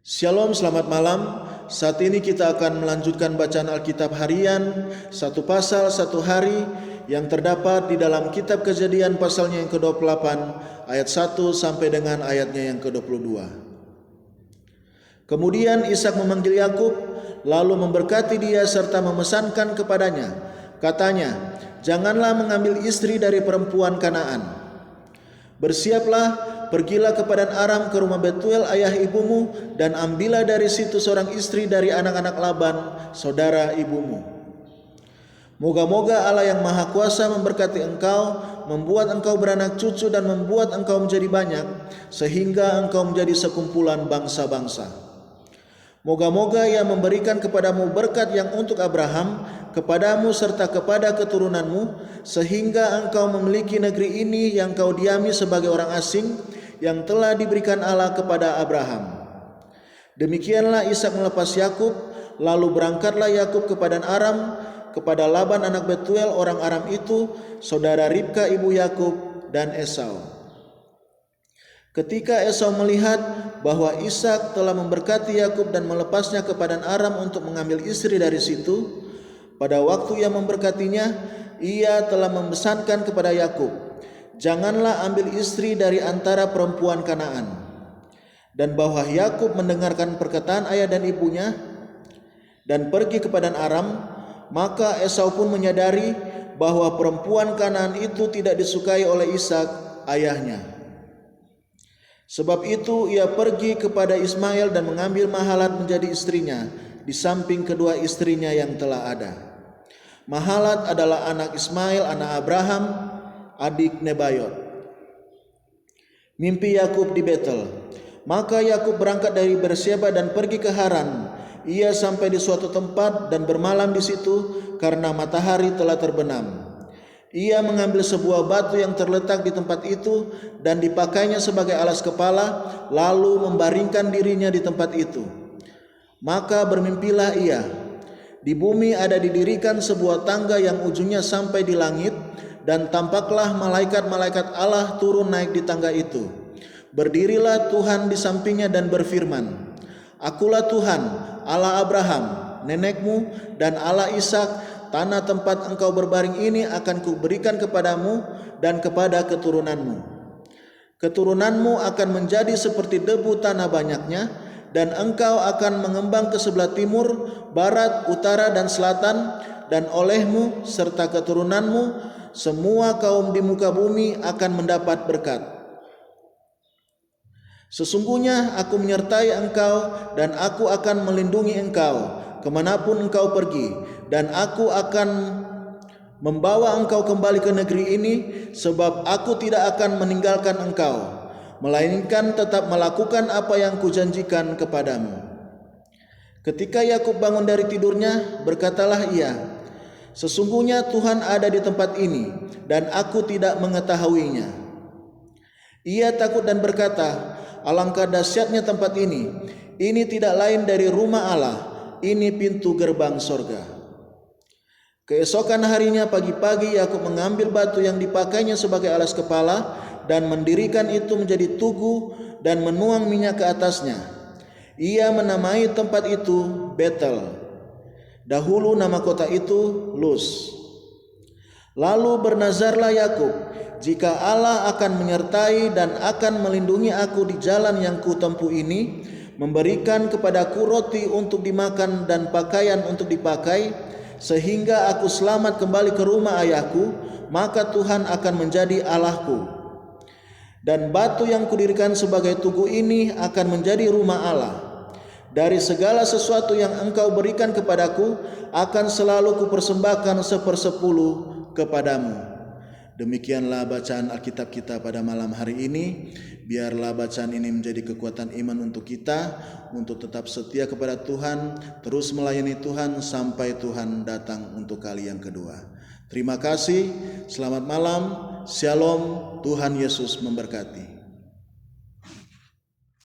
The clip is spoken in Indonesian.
Shalom, selamat malam. Saat ini kita akan melanjutkan bacaan Alkitab harian, satu pasal satu hari yang terdapat di dalam kitab Kejadian pasalnya yang ke-28 ayat 1 sampai dengan ayatnya yang ke-22. Kemudian Ishak memanggil Yakub, lalu memberkati dia serta memesankan kepadanya. Katanya, "Janganlah mengambil istri dari perempuan Kanaan. Bersiaplah, pergilah ke Padan Aram ke rumah Betuel ayah ibumu, dan ambillah dari situ seorang istri dari anak-anak Laban, saudara ibumu. Moga-moga Allah yang Maha Kuasa memberkati engkau, membuat engkau beranak cucu dan membuat engkau menjadi banyak, sehingga engkau menjadi sekumpulan bangsa-bangsa. Moga-moga Ia memberikan kepadamu berkat yang untuk Abraham, kepadamu serta kepada keturunanmu, sehingga engkau memiliki negeri ini yang kau diami sebagai orang asing, yang telah diberikan Allah kepada Abraham." Demikianlah Ishak melepas Yakub, lalu berangkatlah Yakub ke Padan Aram, kepada Laban anak Betuel orang Aram itu, saudara Ribka ibu Yakub, dan Esau. Ketika Esau melihat bahwa Ishak telah memberkati Yakub dan melepasnya ke Padan Aram untuk mengambil istri dari situ, pada waktu ia memberkatinya, ia telah memesankan kepada Yakub, "Janganlah ambil istri dari antara perempuan Kanaan." Dan bahwa Yakub mendengarkan perkataan ayah dan ibunya dan pergi ke Padan Aram, maka Esau pun menyadari bahwa perempuan Kanaan itu tidak disukai oleh Ishak ayahnya. Sebab itu ia pergi kepada Ismail dan mengambil Mahalat menjadi istrinya, di samping kedua istrinya yang telah ada. Mahalat adalah anak Ismail, anak Abraham, adik Nebayot. Mimpi Yakub di Betel. Maka Yakub berangkat dari Beersheba dan pergi ke Haran. Ia sampai di suatu tempat dan bermalam di situ karena matahari telah terbenam. Ia mengambil sebuah batu yang terletak di tempat itu dan dipakainya sebagai alas kepala, lalu membaringkan dirinya di tempat itu. Maka bermimpilah ia. Di bumi ada didirikan sebuah tangga yang ujungnya sampai di langit, dan tampaklah malaikat-malaikat Allah turun naik di tangga itu. Berdirilah Tuhan di sampingnya dan berfirman, "Akulah Tuhan, Allah Abraham, nenekmu, dan Allah Ishak. Tanah tempat engkau berbaring ini akan kuberikan kepadamu dan kepada keturunanmu. Keturunanmu akan menjadi seperti debu tanah banyaknya, dan engkau akan mengembang ke sebelah timur, barat, utara, dan selatan, dan olehmu serta keturunanmu semua kaum di muka bumi akan mendapat berkat. Sesungguhnya aku menyertai engkau dan aku akan melindungi engkau kemanapun engkau pergi, dan aku akan membawa engkau kembali ke negeri ini, sebab aku tidak akan meninggalkan engkau, melainkan tetap melakukan apa yang kujanjikan kepadamu." Ketika Yakub bangun dari tidurnya, berkatalah ia, "Sesungguhnya Tuhan ada di tempat ini, dan aku tidak mengetahuinya." Ia takut dan berkata, "Alangkah dahsyatnya tempat ini. Ini tidak lain dari rumah Allah. Ini pintu gerbang sorga." Keesokan harinya pagi-pagi Yakub mengambil batu yang dipakainya sebagai alas kepala dan mendirikan itu menjadi tugu dan menuang minyak ke atasnya. Ia menamai tempat itu Betel. Dahulu nama kota itu Luz. Lalu bernazarlah Yakub, "Jika Allah akan menyertai dan akan melindungi aku di jalan yang kutempuh ini, memberikan kepadaku roti untuk dimakan dan pakaian untuk dipakai, sehingga aku selamat kembali ke rumah ayahku, maka Tuhan akan menjadi Allahku. Dan batu yang kudirikan sebagai tugu ini akan menjadi rumah Allah. Dari segala sesuatu yang engkau berikan kepadaku, akan selalu kupersembahkan 1/10 kepadamu." Demikianlah bacaan Alkitab kita pada malam hari ini. Biarlah bacaan ini menjadi kekuatan iman untuk kita, untuk tetap setia kepada Tuhan, terus melayani Tuhan sampai Tuhan datang untuk kali yang kedua. Terima kasih, selamat malam, shalom, Tuhan Yesus memberkati.